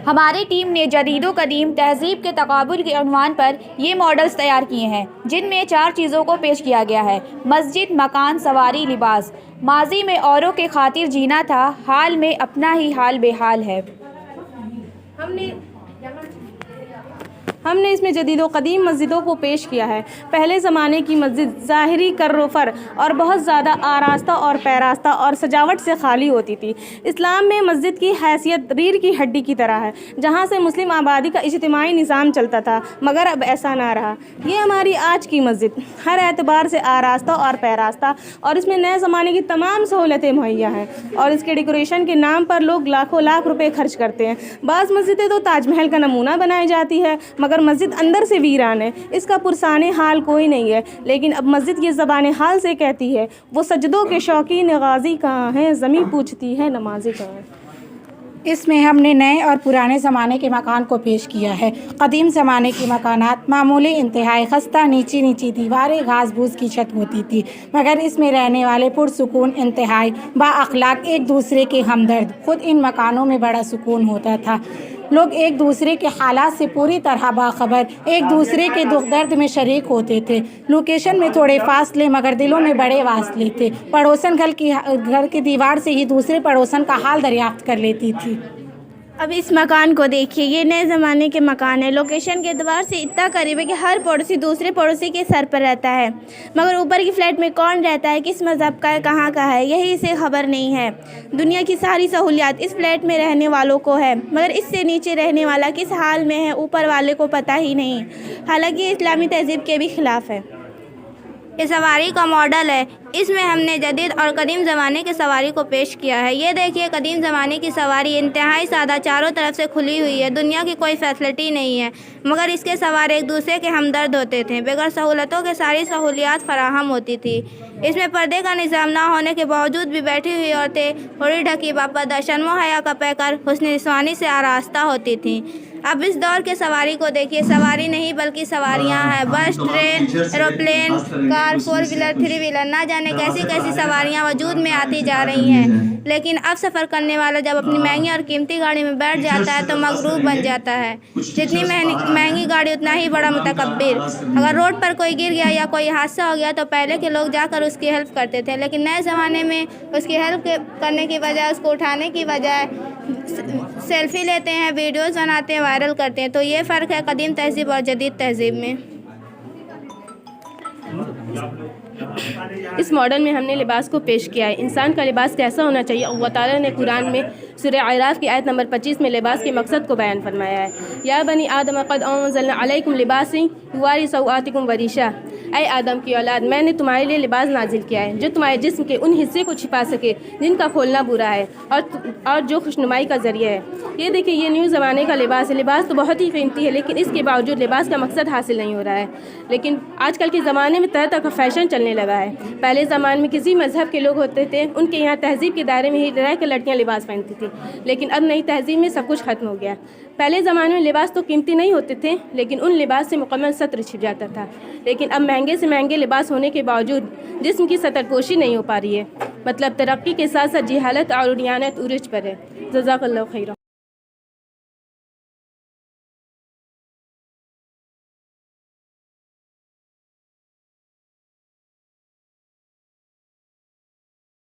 ہماری ٹیم نے جدید و قدیم تہذیب کے تقابل کے عنوان پر یہ ماڈلز تیار کیے ہیں، جن میں 4 چیزوں کو پیش کیا گیا ہے: مسجد، مکان، سواری، لباس۔ ماضی میں اوروں کے خاطر جینا تھا، حال میں اپنا ہی حال بے حال ہے۔ ہم نے اس میں جدید و قدیم مسجدوں کو پیش کیا ہے۔ پہلے زمانے کی مسجد ظاہری کر و فر اور بہت زیادہ آراستہ اور پیراستہ اور سجاوٹ سے خالی ہوتی تھی۔ اسلام میں مسجد کی حیثیت ریڑھ کی ہڈی کی طرح ہے، جہاں سے مسلم آبادی کا اجتماعی نظام چلتا تھا، مگر اب ایسا نہ رہا۔ یہ ہماری آج کی مسجد ہر اعتبار سے آراستہ اور پیراستہ، اور اس میں نئے زمانے کی تمام سہولتیں مہیا ہیں، اور اس کے ڈیکوریشن کے نام پر لوگ لاکھوں لاکھ روپے خرچ کرتے ہیں۔ بعض مسجدیں تو تاج محل کا نمونہ بنائی جاتی ہے، مگر مسجد اندر سے ویران ہے، اس کا پرسان حال کوئی نہیں ہے۔ لیکن اب مسجد یہ زبان حال سے کہتی ہے: وہ سجدوں کے شوقین غازی کہاں ہیں، زمیں پوچھتی ہے نمازی کہاں ہیں۔ اس میں ہم نے نئے اور پرانے زمانے کے مکان کو پیش کیا ہے۔ قدیم زمانے کے مکانات معمولی، انتہائی خستہ، نیچی دیواریں، گھاس بھوس کی چھت ہوتی تھی، مگر اس میں رہنے والے پرسکون، انتہائی با اخلاق، ایک دوسرے کے ہمدرد۔ خود ان مکانوں میں بڑا سکون ہوتا تھا، لوگ ایک دوسرے کے حالات سے پوری طرح باخبر، ایک دوسرے کے دکھ درد میں شریک ہوتے تھے۔ لوکیشن میں تھوڑے فاصلے، مگر دلوں میں بڑے واصلے تھے۔ پڑوسن گھر کی دیوار سے ہی دوسرے پڑوسن کا حال دریافت کر لیتی تھی۔ اب اس مکان کو دیکھیے، یہ نئے زمانے کے مکان ہے۔ لوکیشن کے اعتبار سے اتنا قریب ہے کہ ہر پڑوسی دوسرے پڑوسی کے سر پر رہتا ہے، مگر اوپر کی فلیٹ میں کون رہتا ہے، کس مذہب کا ہے، کہاں کا ہے، یہی اسے خبر نہیں ہے۔ دنیا کی ساری سہولیات اس فلیٹ میں رہنے والوں کو ہے، مگر اس سے نیچے رہنے والا کس حال میں ہے، اوپر والے کو پتہ ہی نہیں، حالانکہ یہ اسلامی تہذیب کے بھی خلاف ہے۔ یہ سواری کا ماڈل ہے۔ اس میں ہم نے جدید اور قدیم زمانے کی سواری کو پیش کیا ہے۔ یہ دیکھیے، قدیم زمانے کی سواری انتہائی سادہ، چاروں طرف سے کھلی ہوئی ہے، دنیا کی کوئی فیسلٹی نہیں ہے، مگر اس کے سوار ایک دوسرے کے ہمدرد ہوتے تھے، بغیر سہولتوں کے ساری سہولیات فراہم ہوتی تھی۔ اس میں پردے کا نظام نہ ہونے کے باوجود بھی بیٹھی ہوئی عورتیں اڑی ڈھکی باپردہ، شرم و حیا کا پیکر، حسن رسوانی سے آراستہ ہوتی تھیں۔ اب اس دور کے سواری کو دیکھیے، سواری نہیں بلکہ سواریاں ہیں، بس، ٹرین، ایروپلین، کار، 4 ویلر، 3 ویلر، نہ جانے کیسی کیسی سواریاں وجود میں آتی جا رہی ہیں۔ لیکن اب سفر کرنے والا جب اپنی مہنگی اور قیمتی گاڑی میں بیٹھ جاتا ہے تو مغرور بن جاتا ہے۔ جتنی مہنگی گاڑی اتنا ہی بڑا متکبر۔ اگر روڈ پر کوئی گر گیا یا کوئی حادثہ ہو گیا تو پہلے کے لوگ جا کر اس کی ہیلپ کرتے تھے، لیکن نئے زمانے میں اس کی ہیلپ کرنے کی بجائے، اس کو اٹھانے کی بجائے سیلفی لیتے ہیں، ویڈیوز بناتے ہیں، وائرل کرتے ہیں۔ تو یہ فرق ہے قدیم تہذیب اور جدید تہذیب میں۔ اس ماڈل میں ہم نے لباس کو پیش کیا ہے۔ انسان کا لباس کیسا ہونا چاہیے، اللہ تعالیٰ نے قرآن میں سورہ اعراف کی آیت نمبر 25 میں لباس کے مقصد کو بیان فرمایا ہے۔ یا بنی آدم قد انزلنا علیکم لباسا یواری سوآتکم وریشا، اے آدم کی اولاد، میں نے تمہارے لیے لباس نازل کیا ہے جو تمہارے جسم کے ان حصے کو چھپا سکے جن کا کھولنا برا ہے، اور جو خوشنمائی کا ذریعہ ہے۔ یہ دیکھیں، یہ نیو زمانے کا لباس ہے۔ لباس تو بہت ہی قیمتی ہے، لیکن اس کے باوجود لباس کا مقصد حاصل نہیں ہو رہا ہے۔ لیکن آج کل کے زمانے میں طرح طرح کا فیشن چلنے لگا ہے۔ پہلے زمانے میں کسی مذہب کے لوگ ہوتے تھے، ان کے یہاں تہذیب کے دائرے میں ہی رہ کے لڑکیاں لباس پہنتی تھیں، لیکن اب نئی تہذیب میں سب کچھ ختم ہو گیا۔ پہلے زمانے میں لباس تو قیمتی نہیں ہوتے تھے، لیکن ان لباس سے مکمل ستر چھپ جاتا تھا۔ لیکن اب مہنگے سے مہنگے لباس ہونے کے باوجود جسم کی سطر پوشی نہیں ہو پا رہی ہے۔ مطلب ترقی کے ساتھ ساتھ جہالت اور عریانیت عروج پر ہے۔ جزاک اللہ خیرا۔